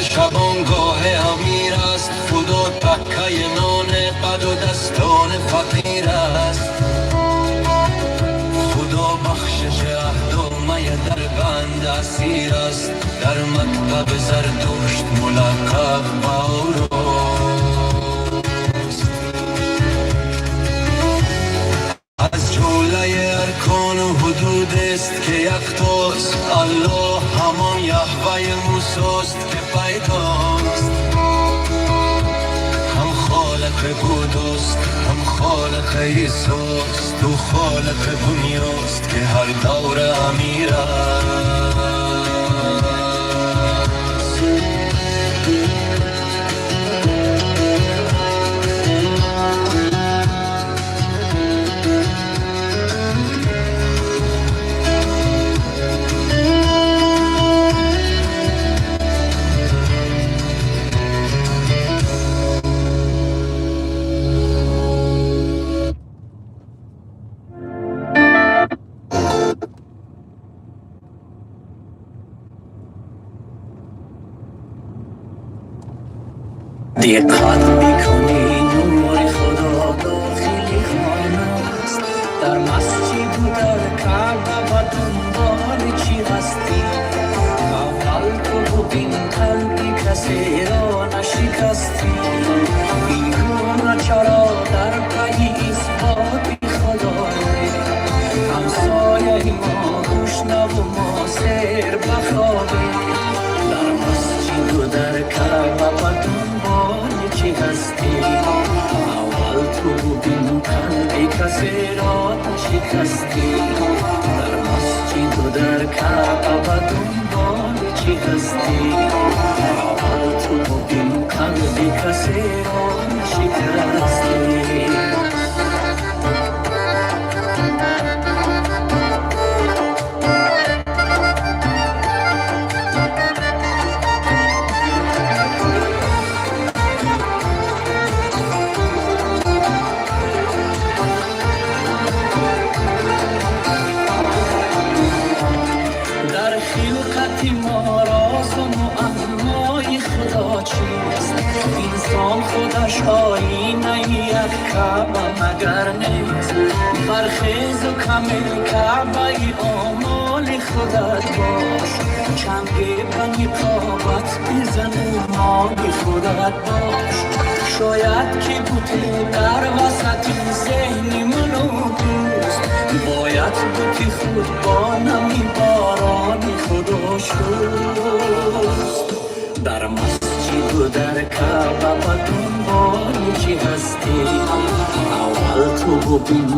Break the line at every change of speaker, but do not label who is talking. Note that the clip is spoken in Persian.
شبانگاه امیر است، خدا تکه نان قد و دستان فقیر است. خدا بخشش عهد و می در بند اسیر است، در مکتب زردشت ملقب باروست. از جمله ارکان و حدود است که یکتاست، الله همان یهوه موسیست که پیداست. هم خالق بودست هم خالق عیسیست، و خالق دنیاست که هر دور امیر است.
دقت میکنی نور خدا داخل خانه است، در مسجد و در کعبه و دنبال چی هستی؟ اول تو ببین قلبی کسی را نشکستی، بیگانه چرا در پی اثبات خدایی؟ همسایه ما گشنه و ما سیر بخوابی، در مسجد و در کعبه و دنبال چی هستی؟ اول تو ببین قلبی کسی را نشکستی، در مسجد و در کعبه و دنبال چی هستی؟ اول تو ببین قلبی کسی را نشکستی. ما راز و معمای خدا چیست؟ انسان خودش آینه یک کعبه مگر نیست؟ برخیز و کامل کعبه آمال خودت باش، چنگ بنی قابت بزن و مال خودت باش. شاید که بوتی در وسط ذهن منو دوست، باید بوتی خود با نمی باران خدا شست. در مسجد و در کعبه و دنبال چی هستی؟ اول تو ببین